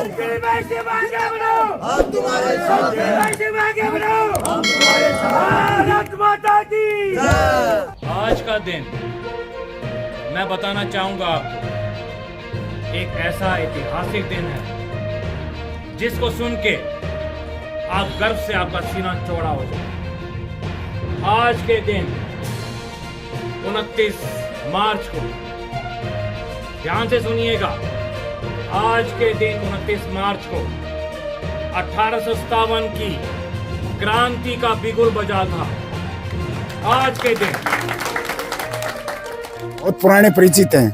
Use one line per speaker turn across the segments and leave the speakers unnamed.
से आगे बढ़ो, हम तुम्हारे साथ हैं। से आगे बढ़ो, हम तुम्हारे साथ हैं। भारत माता की जय।
आज का दिन मैं बताना चाहूंगा आपको, एक ऐसा ऐतिहासिक दिन है जिसको सुन के आप गर्व से आपका सीना चौड़ा हो जाए। आज के दिन 29 मार्च को, ध्यान से सुनिएगा, आज के दिन 29 मार्च को 1857 की क्रांति का बिगुल बजा था। आज के दिन
बहुत पुराने परिचित हैं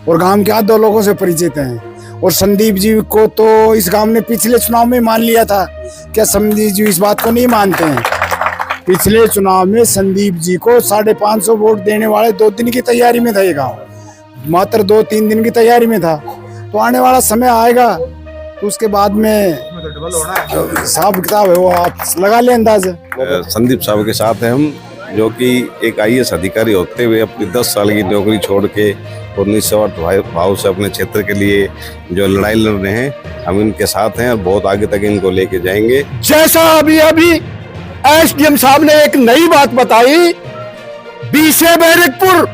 और गांव के 2 लोगों से परिचित हैं। और संदीप जी को तो इस गांव ने पिछले चुनाव में मान लिया था। क्या संदीप जी इस बात को नहीं मानते हैं? पिछले चुनाव में संदीप जी को 550 वोट देने वाले 2 दिन की तैयारी में था ये गाँव, मात्र 2-3 दिन की तैयारी में था। तो आने वाला समय आएगा तो उसके बाद में हिसाब किताब है वो आप लगा ले अंदाज।
संदीप साहब के साथ हैं हम, जो कि एक IAS अधिकारी होते हुए अपनी 10 साल की नौकरी छोड़ के और निस्वार्थ भाव से अपने क्षेत्र के लिए जो लड़ाई लड़ रहे हैं, हम इनके साथ हैं और बहुत आगे तक इनको लेके जाएंगे।
जैसा अभी SDM साहब ने एक नई बात बताई, बी से बैरकपुर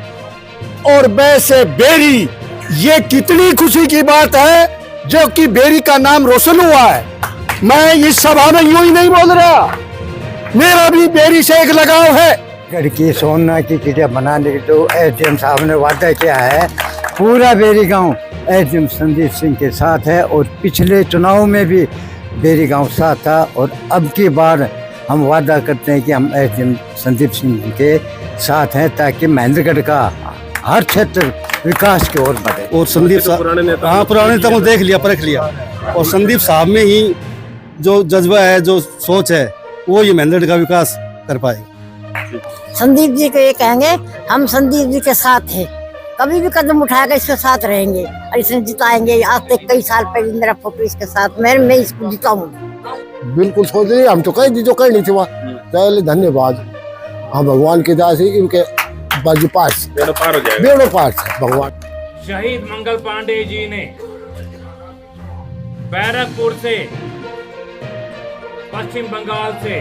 और बै से बेरी, ये कितनी खुशी की बात है जो कि बेरी का नाम रोशन हुआ है। मैं इस सभा में यूं ही नहीं बोल रहा, मेरा भी बेरी से एक लगाव है।
गढ़ की सोना की चिड़िया बनाने के जो SDM साहब ने वादा किया है, पूरा बेरी गांव SDM संदीप सिंह के साथ है। और पिछले चुनाव में भी बेरी गांव साथ था और अब की बार हम वादा करते हैं कि हम SDM संदीप सिंह के साथ हैं ताकि महेंद्रगढ़ का हर क्षेत्र विकास की ओर बढ़े।
और संदीप साहब पुराने नेता को देख लिया, परख लिया, और संदीप साहब में ही जो जज्बा है, जो सोच है, वो ये महेंद्रगढ़ का विकास कर पाएगा।
संदीप जी को ये कहेंगे, हम संदीप जी के साथ हैं, कभी भी कदम उठाएगा इसके साथ रहेंगे और इसे जिताएंगे। आज तक कई साल पहले मेरा फोटो इसके साथ, मैं इसको जिताऊंगा।
बिल्कुल सोच रही, हम तो कह दी जो कहनी थी वहाँ। पहले धन्यवाद, हम भगवान की दया से इनके बाजू पास
पार हो जाएगा,
बेड़ो पार भगवान।
शहीद मंगल पांडे जी ने बैरकपुर से, पश्चिम बंगाल से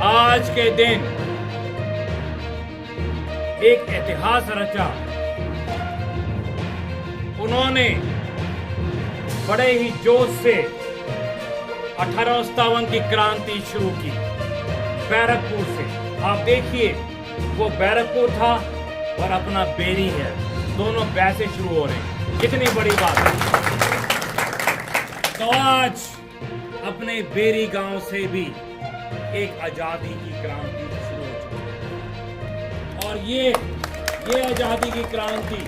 आज के दिन एक इतिहास रचा। उन्होंने बड़े ही जोश से 1857 की क्रांति शुरू की बैरकपुर से। आप देखिए, वो बैरकपुर था और अपना बेरी है, दोनों बैसे शुरू हो रहे हैं। कितनी बड़ी बात है। तो आज अपने बेरी गांव से भी एक आजादी की क्रांति शुरू हो चुकी है। और ये आजादी की क्रांति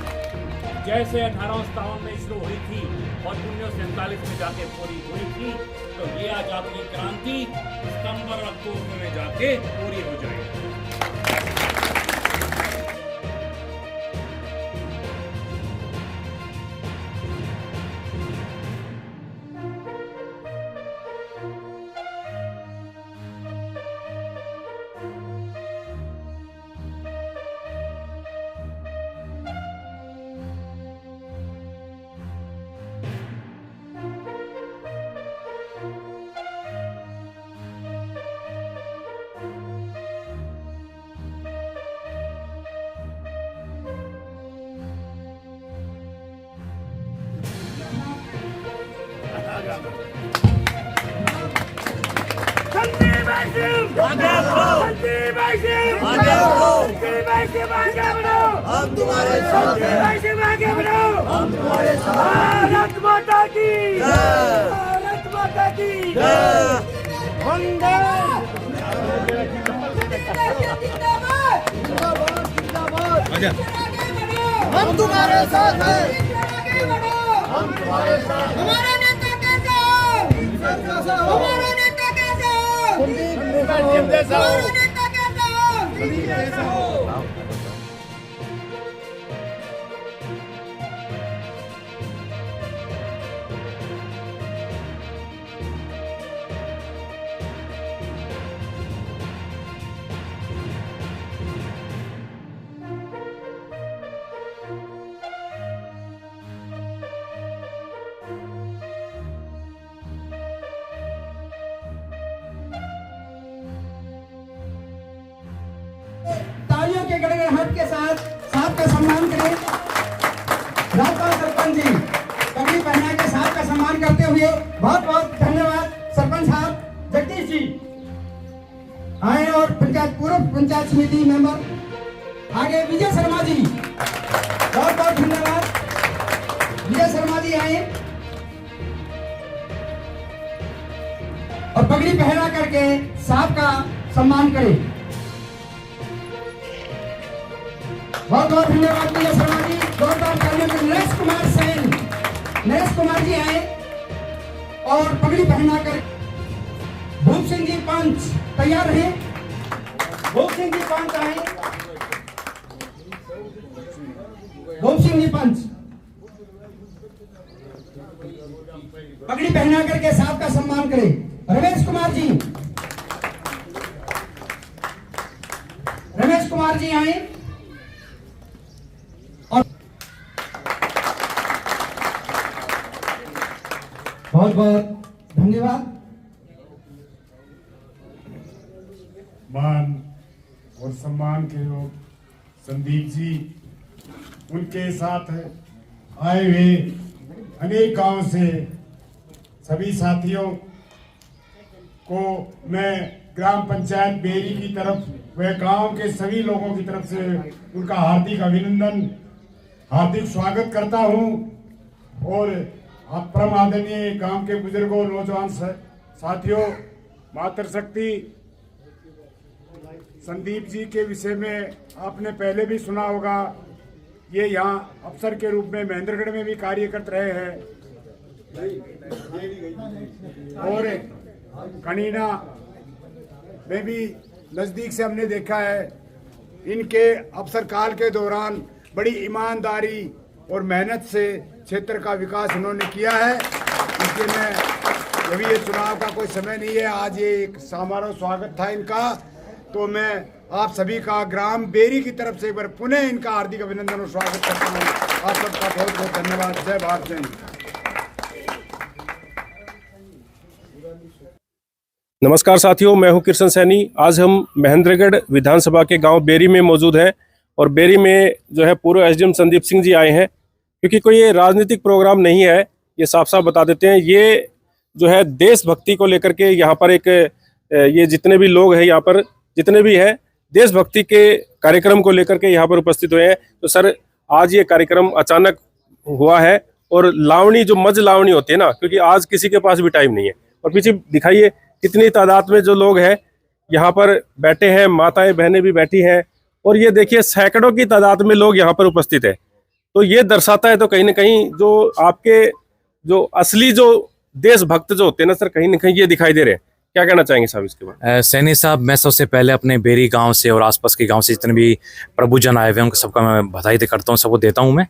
जैसे 1857 में शुरू हुई थी और 1947 में जाके पूरी हुई थी, तो ये आजादी की क्रांति सितंबर अक्टूबर में जाके पूरी हो जाएगी।
हम तुम्हारे साथ हैं। हम तुम्हारे साथ हैं। भारत माता की जय। भारत माता की जय। वंदे हम तुम्हारे साथ हैं। हम तुम्हारे साथ हैं। हमारा नेता कैसा हो? हमारा नेता कैसा हो? हमारा नेता कैसा हो?
के साथ साहब का सम्मान करें। राजपाल सरपंच जी पगड़ी पहना के साहब का सम्मान करते हुए बहुत बहुत धन्यवाद। सरपंच साहब जगदीश जी आए और पूर्व पंचायत समिति मेंबर आगे विजय शर्मा जी, बहुत बहुत धन्यवाद। विजय शर्मा जी आए और पगड़ी पहना करके साहब का सम्मान करें। बहुत बहुत धन्यवाद विजय शर्मा जी। जोरदार तालियों से नरेश कुमार सेन, नरेश कुमार जी आए और पगड़ी पहना कर। भूप सिंह जी पंच तैयार रहे। भूप सिंह जी पंच आए। भूप सिंह जी पंच पगड़ी पहना करके साहब का सम्मान करें। रमेश कुमार जी, रमेश कुमार जी आए और बहुत बहुत धन्यवाद।
मान और सम्मान के योग संदीप जी, उनके साथ आए हुए अनेक गांव से सभी साथियों को मैं ग्राम पंचायत बेरी की तरफ व गांव के सभी लोगों की तरफ से उनका हार्दिक अभिनंदन, हार्दिक स्वागत करता हूं। और आप परम आदरणीय गांव के बुजुर्गों, नौजवान साथियों, मातृशक्ति संदीप जी के विषय में आपने पहले भी सुना होगा। ये यहाँ अफसर के रूप में महेंद्रगढ़ में भी कार्य करते रहे हैं और कनीना में भी नज़दीक से हमने देखा है। इनके अफसर काल के दौरान बड़ी ईमानदारी और मेहनत से क्षेत्र का विकास उन्होंने किया है। इसलिए मैं, अभी ये चुनाव का कोई समय नहीं है, आज ये एक समारोह स्वागत था इनका, तो मैं आप सभी का ग्राम बेरी की तरफ से एक बार पुनः इनका हार्दिक अभिनंदन और स्वागत करता हूँ। आप सबका बहुत बहुत धन्यवाद। जय भारत, जय हिंद।
नमस्कार साथियों, मैं हूं कृष्ण सैनी। आज हम महेंद्रगढ़ विधानसभा के गांव बेरी में मौजूद हैं और बेरी में जो है पूर्व एसडीएम संदीप सिंह जी आए हैं। क्योंकि कोई ये राजनीतिक प्रोग्राम नहीं है, ये साफ साफ बता देते हैं। ये जो है देशभक्ति को लेकर के यहाँ पर एक ये जितने भी लोग हैं यहाँ पर, जितने भी हैं, देशभक्ति के कार्यक्रम को लेकर के यहाँ पर उपस्थित हुए हैं। तो सर, आज ये कार्यक्रम अचानक हुआ है और लावणी जो मज लावणी होती है ना, क्योंकि आज किसी के पास भी टाइम नहीं है। और पीछे दिखाइए कितनी तादाद में जो लोग हैं यहाँ पर बैठे हैं, माताएं बहनें भी बैठी हैं और ये देखिए सैकड़ों की तादाद में लोग यहाँ पर उपस्थित है। तो ये दर्शाता है तो कहीं ना कहीं जो आपके जो असली जो देशभक्त जो होते हैं ना सर, कहीं ना कहीं ये दिखाई दे रहे हैं। क्या कहना चाहेंगे साहब इसके बाद?
सैनी साहब, मैं सबसे पहले अपने बेरी गांव से और आसपास के गांव से जितने भी प्रभुजन आए हुए हैं उनको सबका मैं बधाई करता हूं, सबको देता हूं मैं।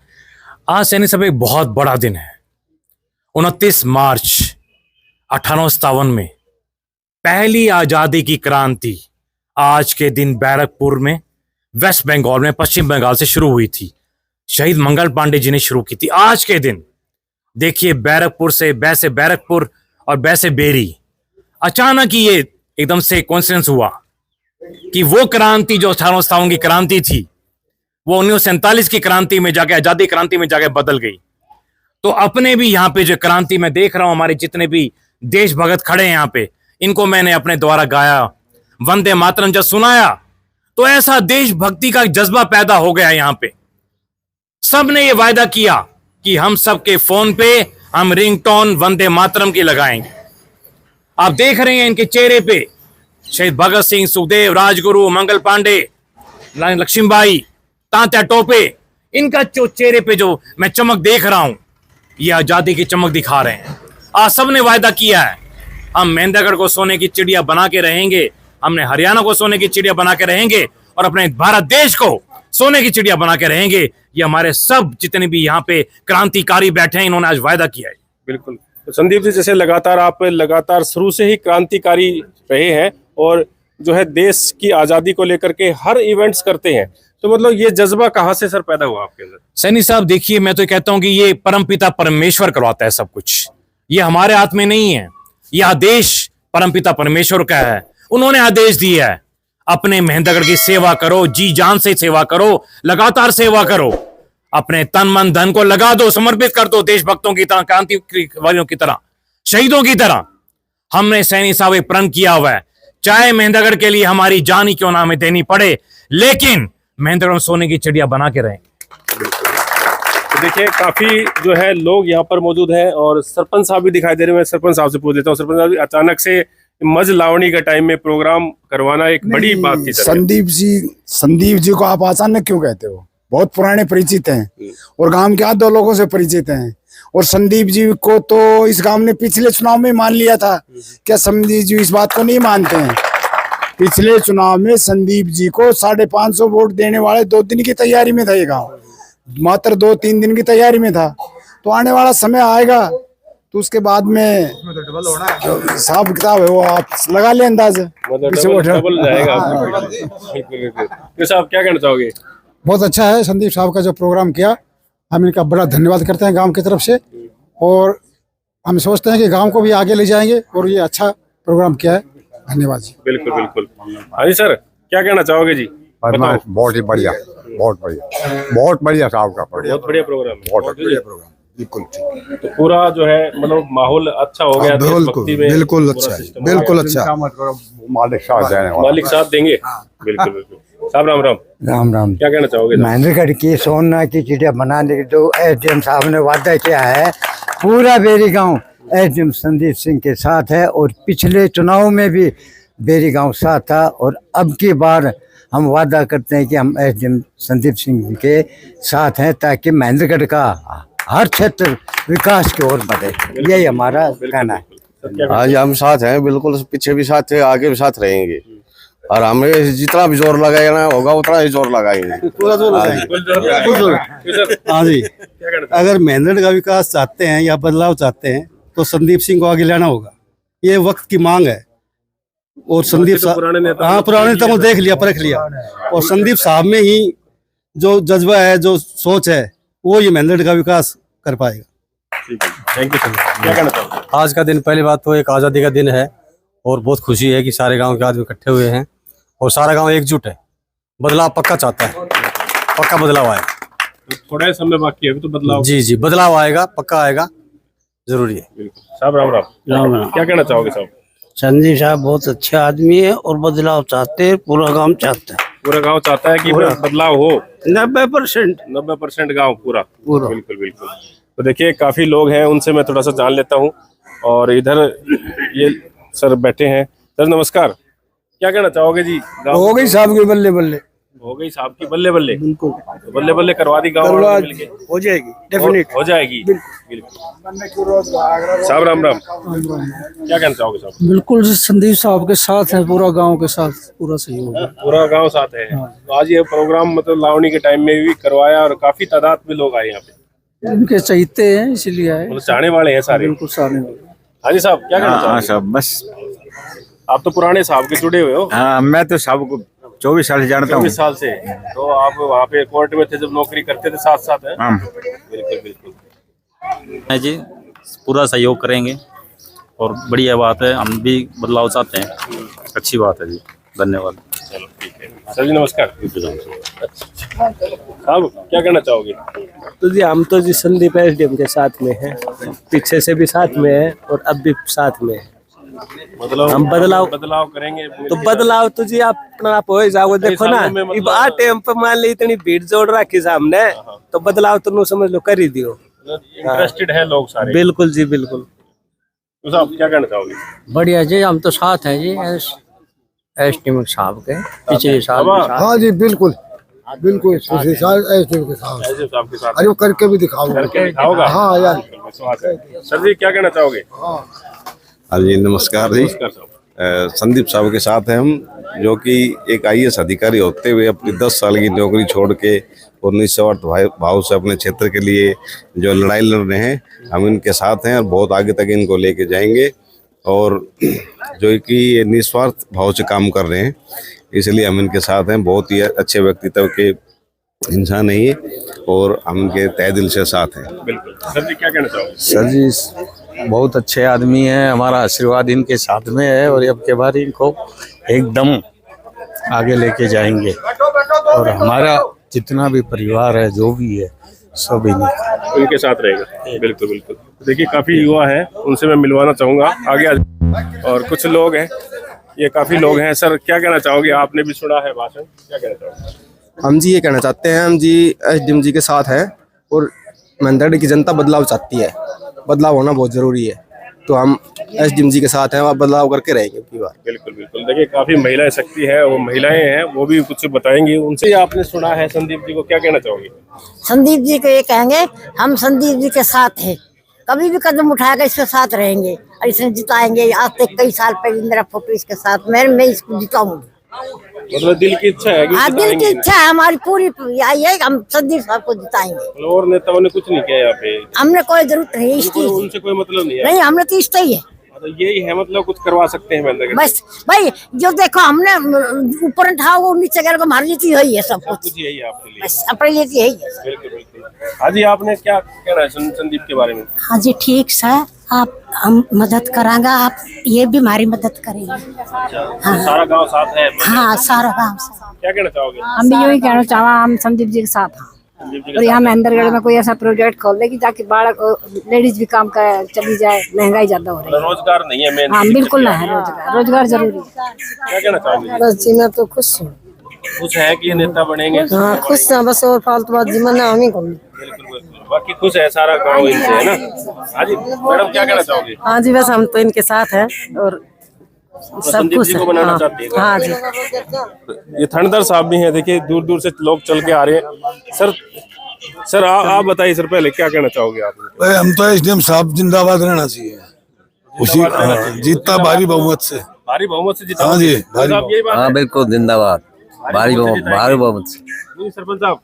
आज सैनी साहब एक बहुत बड़ा दिन है। 29 मार्च 1857 में पहली आजादी की क्रांति आज के दिन बैरकपुर में, वेस्ट बंगाल में, पश्चिम बंगाल से शुरू हुई थी। शहीद मंगल पांडे जी ने शुरू की थी आज के दिन। देखिए, बैरकपुर से बैसे बैरकपुर और बैसे बेरी, अचानक ही ये एकदम से कोइंसिडेंस हुआ कि वो क्रांति जो 1857 की क्रांति थी वो 1947 की क्रांति में जाके, आजादी क्रांति में जाके बदल गई। तो अपने भी यहाँ पे जो क्रांति में देख रहा हूं, हमारे जितने भी देशभक्त खड़े हैं यहाँ पे, इनको मैंने अपने द्वारा गाया, वंदे मातरम जब सुनाया तो ऐसा देशभक्ति का जज्बा पैदा हो गया यहाँ पे। सबने ये वायदा किया कि हम सबके फोन पे हम रिंगटोन वंदे मातरम की लगाएंगे। आप देख रहे हैं इनके चेहरे पे शहीद भगत सिंह, सुखदेव, राजगुरु, मंगल पांडे, लक्ष्मीबाई, तात्या टोपे, इनका जो चेहरे पे जो मैं चमक देख रहा हूं, ये आजादी की चमक दिखा रहे हैं। आज सबने वायदा किया है, हम महेंद्रगढ़ को सोने की चिड़िया बना के रहेंगे, हमने हरियाणा को सोने की चिड़िया बना के रहेंगे और अपने भारत देश को सोने की चिड़िया बना के रहेंगे। ये हमारे सब जितने भी यहाँ पे क्रांतिकारी बैठे हैं, इन्होंने आज वायदा किया है।
बिल्कुल। तो संदीप जी, जैसे लगातार शुरू से ही क्रांतिकारी रहे हैं और जो है देश की आजादी को लेकर के हर इवेंट्स करते हैं, तो मतलब ये जज्बा कहाँ से सर पैदा हुआ आपके अंदर?
सैनी साहब, देखिए, मैं तो कहता हूं कि ये परमपिता परमेश्वर करवाता है सब कुछ। ये हमारे हाथ में नहीं है। यह आदेश परमपिता परमेश्वर का है, उन्होंने आदेश दिया है। अपने मेहनतगढ़ की सेवा करो, जी जान से सेवा करो, लगातार सेवा करो, अपने तन मन धन को लगा दो, समर्पित कर दो देशभक्तों की तरह, क्रांतिकारियों की तरह, शहीदों की तरह। हमने सैनी साहब एक प्रण किया हुआ है, चाहे मेहनतगढ़ के लिए हमारी जान ही क्यों ना हमें देनी पड़े, लेकिन मेहनतगढ़ में सोने की चिड़िया बना के रहें।
तो देखिए काफी जो है लोग यहाँ पर मौजूद हैं और सरपंच साहब भी दिखाई दे रहे हैं। मैं सरपंच साहब से पूछ लेता हूँ, सरपंच साहब अचानक से मज लावणी के टाइम में प्रोग्राम करवाना एक बड़ी बात की तरह।
संदीप जी को आप अचानक क्यों कहते हो? बहुत पुराने परिचित हैं और गांव के 8-2 लोगों से परिचित हैं। और संदीप जी को तो इस गांव ने पिछले चुनाव में मान लिया था। क्या संदीप जी इस बात को नहीं मानते हैं? पिछले चुनाव में संदीप जी को 550 वोट देने वाले 2 दिन की तैयारी में था ये गाँव, मात्र 2-3 दिन की तैयारी में था। तो आने वाला समय आएगा तो उसके बाद में हिसाब किताब है वो आप लगा ले अंदाज।
डबल जाएगा। साहब क्या कहना चाहोगे?
बहुत अच्छा है संदीप साहब का जो प्रोग्राम किया, हम इनका बड़ा धन्यवाद करते हैं गांव की तरफ से। और हम सोचते हैं कि गांव को भी आगे ले जाएंगे और ये अच्छा प्रोग्राम किया है। धन्यवाद जी।
बिल्कुल बिल्कुल। हाँ जी सर, क्या कहना चाहोगे जी?
बहुत ही बढ़िया, बहुत बढ़िया साहब का
बहुत बढ़िया प्रोग्राम है।
बहुत बढ़िया प्रोग्राम, बिल्कुल
तो पूरा जो है मतलब माहौल अच्छा हो गया,
बिल्कुल अच्छा है, बिल्कुल अच्छा।
मालिक साथ देंगे। बिल्कुल बिल्कुल। साहब राम राम।
राम राम।
क्या कहना चाहोगे?
महेंद्रगढ़ की सोना की चिड़िया बनाने के जो एसडीएम साहब ने वादा किया है, पूरा बेरी गांव एसडीएम संदीप सिंह के साथ है। और पिछले चुनाव में भी बेरी गांव साथ था और अब की बार हम वादा करते हैं कि हम एसडीएम संदीप सिंह के साथ हैं, ताकि महेंद्रगढ़ का हर क्षेत्र विकास की ओर बढ़े। यही हमारा कहना है।
आज हम साथ हैं, बिल्कुल पीछे भी साथ थे, आगे भी साथ रहेंगे और हमें जितना भी जोर लगाना होगा उतना ही जोर लगाएंगे।
हाँ जी, अगर मेहनत का विकास चाहते हैं या बदलाव चाहते हैं तो संदीप सिंह को आगे लाना होगा, ये वक्त की मांग है। और संदीप साहब पुराने नेता को देख लिया, परख लिया, और संदीप साहब में ही जो जज्बा है, जो सोच है, वो ये मेहनत का विकास कर पाएगा।
Thank you sir. क्या कहना चाहोगे?
आज का दिन, पहली बात तो एक आज़ादी का दिन है और बहुत खुशी है कि सारे गांव के आदमी इकट्ठे हुए हैं और सारा गांव एकजुट है। बदलाव पक्का चाहता है, पक्का बदलाव आए।
तो थोड़ा समय बाकी है, अभी तो बदलाव।
जी, बदलाव आएगा, पक्का आएगा, जरूरी है।
साहब राम राम।
राम राम।
क्या कहना चाहोगे साहब?
संदीप साहब बहुत अच्छे आदमी है और बदलाव चाहते हैं, पूरा गांव चाहता है।
पूरा गांव चाहता है कि बदलाव हो।
90%
गांव पूरा। बिल्कुल बिल्कुल। तो देखिए काफी लोग हैं, उनसे मैं थोड़ा सा जान लेता हूँ। और इधर ये सर बैठे हैं। सर नमस्कार, क्या कहना चाहोगे जी?
हो गई साहब की बल्ले बल्ले,
हो गई साहब की बल्ले बल्ले।
बिल्कुल
बल्ले बल्ले करवा दी गाँव वालों ने मिलके।
हो जाएगी, डेफिनेट
हो जाएगी। बिल्कुल। साहब राम राम। क्या कहना चाहोगे साहब?
बिल्कुल संदीप साहब के साथ है, पूरा गांव के साथ पूरा सहयोग है।
पूरा गांव साथ है। तो आज ये प्रोग्राम मतलब लावणी के टाइम में भी करवाया और काफी तादाद में लोग आए यहाँ पे।
उनके चाहते हैं इसलिए आए,
मतलब चाहने वाले हैं सारे।
बिल्कुल सामने वाले।
हाँ जी साहब, क्या कहना चाहोगे?
साहब बस
आप तो पुराने साहब के जुड़े हुए हो।
हाँ, मैं तो साहब को 24 साल से जानता हूँ।
24 साल से। तो आप वहाँ पे कोर्ट में थे जब नौकरी करते थे साथ साथ है?
हाँ
बिल्कुल बिल्कुल।
जी पूरा सहयोग करेंगे और बढ़िया बात है, हम भी बदलाव चाहते हैं, अच्छी बात है जी। धन्यवाद।
चलो ठीक है सर जी, नमस्कार। साहब क्या कहना चाहोगे?
तो जी हम तो जी संदीप एसडीएम के साथ में है, पीछे से भी साथ में है और अब भी साथ में है।
मतलब
हम बदलाव
करेंगे।
तो बदलाव तो जी अपना आप हो जाओ, देखो ना आ टाइम पे मान ली इतनी भीड़ जोड़ रखी सामने, तो बदलाव तो नो समझ लो कर ही दियो।
इंटरेस्टेड है लोग सारे।
बिल्कुल जी बिल्कुल।
तो साहब क्या कहना चाहोगे?
बढ़िया जी, हम तो साथ हैं जी एसडीएम साहब के, पिछले साल।
हाँ जी बिल्कुल बिल्कुल, एसडीएम के साथ। अरे करके भी
दिखाओगा।
हाँ यार।
सर जी क्या कहना चाहोगे?
हाँ जी नमस्कार जी। संदीप साहब के साथ हैं हम, जो कि एक IAS अधिकारी होते हुए अपनी 10 साल की नौकरी छोड़ के 1908 भाव से अपने क्षेत्र के लिए जो लड़ाई लड़ रहे हैं, हम इनके साथ हैं और बहुत आगे तक इनको लेके जाएंगे। और जो कि ये निस्वार्थ भाव से काम कर रहे हैं, इसलिए हम इनके साथ हैं। बहुत ही अच्छे व्यक्तित्व के इंसान है ये और हम इनके तहे दिल से साथ हैं।
बिल्कुल। सर जी क्या कहना चाहोगे?
सर जी बहुत अच्छे आदमी हैं, हमारा आशीर्वाद इनके साथ में है और अब के बाद इनको एकदम
आगे लेके जाएंगे और हमारा जितना भी परिवार है जो भी है सब
उनके साथ रहेगा। बिल्कुल बिल्कुल। देखिए काफ़ी युवा हैं, उनसे मैं मिलवाना चाहूँगा आगे और कुछ लोग हैं, ये काफ़ी लोग हैं। सर क्या कहना चाहोगे, आपने भी सुना है भाषण, क्या कहना चाहोगे?
हम जी ये कहना चाहते हैं, हम जी एसडीएम जी के साथ हैं और मेहंद्रगढ़ की जनता बदलाव चाहती है, बदलाव होना बहुत ज़रूरी है, तो हम एसडीएम जी के साथ हैं और बदलाव करके रहेंगे की बात।
बिल्कुल बिल्कुल। देखिए काफ़ी महिलाएं शक्ति है, वो महिलाएं हैं, वो भी कुछ बताएंगी। उनसे आपने सुना है संदीप जी को, क्या कहना चाहोगे?
संदीप जी को ये कहेंगे हम संदीप जी के साथ हैं, कभी भी कदम उठाएगा इसके साथ रहेंगे और इसे जिताएंगे। आज तक कई साल पहले मेरा फोटो इसके साथ, मैं इसको जिताऊंगी।
मतलब दिल की इच्छा है कि
हाँ, दिल की इच्छा है हमारी पूरी, यही है हम संदीप साहब को जिताएंगे।
और नेताओं ने कुछ नहीं किया यहाँ पे,
हमने कोई जरूरत नहीं इसकी,
उनसे कोई मतलब नहीं है।
नहीं हमने तो इष्ट ही है,
तो यही है मतलब कुछ करवा सकते हैं मेहंद्रगढ़
बस भाई। जो देखो हमने ऊपर उठा वो नीचे गया, हमारी लिए यही है, सब कुछ
यही है आपके लिए,
बस अपने लिए यही है।
बिल्कुल बिल्कुल। हाँ जी, आपने क्या कहना है संदीप के बारे में?
हाँ जी ठीक है, आप हम मदद करांगे, आप ये भी हमारी मदद करेंगे।
हाँ, सारा गांव साथ है?
हाँ सारा गांव साथ।
क्या कहना चाहोगे?
हम भी यही कहना चाहवा, हम संदीप जी के साथ हैं और यहाँ मेहंद्रगढ़ में कोई ऐसा प्रोजेक्ट खोल दे कि ताकि बालक लेडीज भी काम कर चली जाए, महंगाई ज्यादा हो रही है,
रोजगार नहीं है मेन।
हाँ बिल्कुल ना है, रोजगार रोजगार जरूरी है।
क्या कहना चाहोगे?
बस जी मैं तो खुश हूँ।
खुश है कि नेता बनेंगे?
हाँ खुश है, बस और फालतू बात जी मैं हम ही कहूँ।
बिल्कुल बिल्कुल। बाकी खुश है सारा गाँव इनसे, है ना? हाँ जी मैडम, क्या कहना चाहोगे?
हाँ जी बस हम तो इनके साथ हैं और सब कुछ
को बनाना चाहती है।
हाँ जी।
ये थानेदार साहब भी हैं, देखिए दूर दूर से लोग चल के आ रहे हैं। सर आप बताइए सर, पहले क्या कहना चाहोगे आप?
हम तो एसडीएम साहब जिंदाबाद रहना चाहिए, उसी जीतता भारी बहुमत से।
भारी बहुमत से जीता?
हाँ जी,
हाँ बिल्कुल जिंदाबाद, भारी बहुमत से।
सरपंच साहब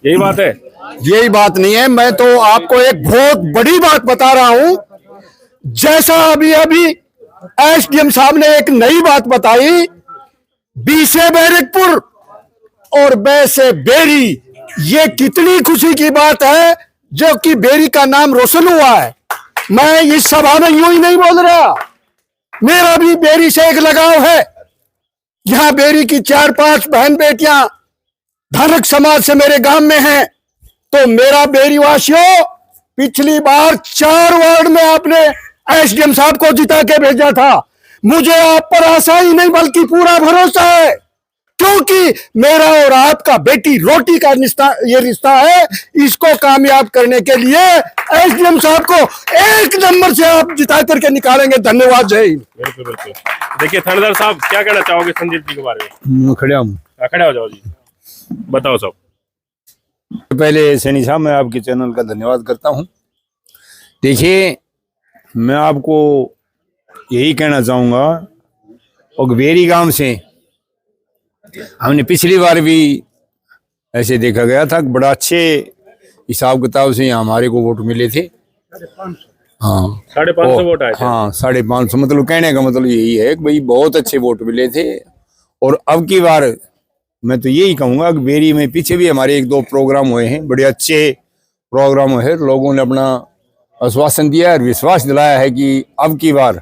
यही बात है?
यही बात नहीं है, मैं तो आपको एक बहुत बड़ी बात बता रहा हूं। जैसा अभी एसडीएम साहब ने एक नई बात बताई, बी से बैरकपुर और बै से बेरी, ये कितनी खुशी की बात है जो कि बेरी का नाम रोशन हुआ है। मैं इस सभा में यूं ही नहीं बोल रहा, मेरा भी बेरी से एक लगाव है। यहां बेरी की 4-5 बहन बेटियां धनक समाज से मेरे गांव में हैं, तो मेरा बेरी वासियों, पिछली बार 4 वार्ड में आपने एसडीएम साहब को जिता के भेजा था। मुझे आप पर आशा ही नहीं बल्कि पूरा भरोसा है, क्योंकि मेरा और आपका बेटी रोटी का रिश्ता है। इसको कामयाब करने के लिए एसडीएम साहब को 1 नंबर से आप जिता करके निकालेंगे। धन्यवाद, जय हिंद।
बिल्कुल बिल्कुल। देखिए थानेदार साहब क्या कहना चाहोगे संदीप जी के बारे में?
खड़े
हो जाओ जी, बताओ सब।
पहले सैनी साहब मैं आपके चैनल का धन्यवाद करता हूं। देखिए मैं आपको यही कहना चाहूँगा, और बेरी गांव से हमने पिछली बार भी ऐसे देखा गया था, बड़ा अच्छे हिसाब किताब से यहाँ हमारे को वोट मिले थे। हाँ
550 वोट आए थे।
हाँ 550, मतलब कहने का मतलब यही है कि भाई बहुत अच्छे वोट मिले थे। और अब की बार मैं तो यही कहूँगा कि बेरी में पीछे भी हमारे 1-2 प्रोग्राम हुए हैं, बड़े अच्छे प्रोग्राम हुए हैं। लोगों ने अपना आश्वासन दिया और विश्वास दिलाया है कि अब की बार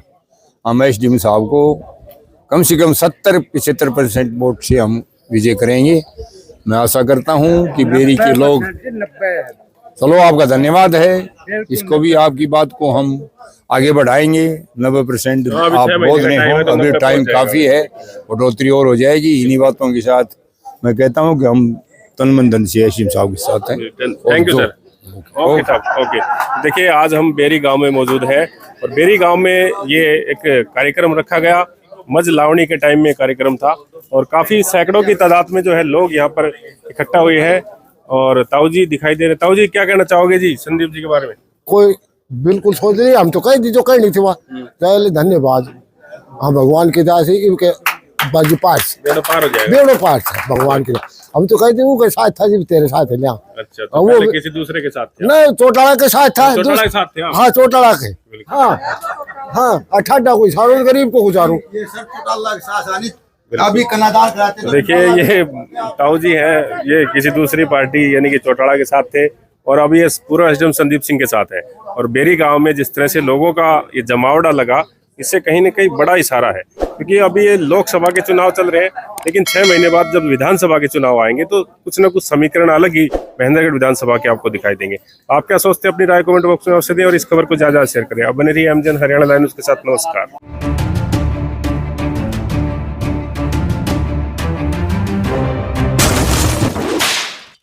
हम एसडीएम साहब को कम से कम 70-75% वोट से हम विजय करेंगे। मैं आशा करता हूं कि बेरी के लोग, चलो आपका धन्यवाद है, इसको भी आपकी बात को हम आगे बढ़ाएंगे। 90% आप बोल रहे हो, अभी टाइम काफ़ी है, बढ़ोतरी और हो जाएगी। इन्हीं बातों के साथ मैं कहता हूं कि हम तन मन धन से एसडीएम साहब के साथ हैं।
Thank you sir. ओके साहब, ओके। देखिए आज हम बेरी गांव में मौजूद हैं और बेरी गांव में ये एक कार्यक्रम रखा गया, मज लावणी के टाइम में कार्यक्रम था और काफ़ी सैकड़ों की तादाद में जो है लोग यहाँ पर इकट्ठा हुए हैं और ताऊ जी दिखाई दे रहे। ताऊ जी क्या कहना चाहोगे जी संदीप जी के बारे में?
कोई बिल्कुल सोच रही, हम तो कह दी जो कहनी थी वहाँ। पहले धन्यवाद, हाँ भगवान की दया से इनके बाजू पास
बेड़ो पार हो जाएगा,
बेड़ो पार है भगवान की। हम तो कहते वो के साथ था जी, तेरे साथ है ना।
अच्छा, तो पहले किसी दूसरे के साथ थे?
नहीं, चोटाला के साथ था।
चोटाला के साथ थे?
हाँ चोटाला के, हाँ 18 कोई सारो गरीब को गुजारू।
अभी कनादार कराते।
देखिए ये ताऊ जी हैं, ये किसी दूसरी पार्टी यानी कि चौटाला के साथ थे और अभी ये पूरा एसडीएम संदीप सिंह के साथ है। और बेरी गांव में जिस तरह से लोगों का ये जमावड़ा लगा, इससे कहीं न कहीं बड़ा इशारा है, क्योंकि अभी ये लोकसभा के चुनाव चल रहे हैं लेकिन 6 महीने बाद जब विधानसभा के चुनाव आएंगे तो कुछ न कुछ समीकरण अलग ही महेंद्रगढ़ विधानसभा के आपको दिखाई देंगे। आप क्या सोचते हैं अपनी राय कमेंट बॉक्स में अवश्य दें और इस खबर को ज्यादा शेयर करें। अब बने रहिए एमजन हरियाणा लाइव न्यूज़ के साथ। नमस्कार।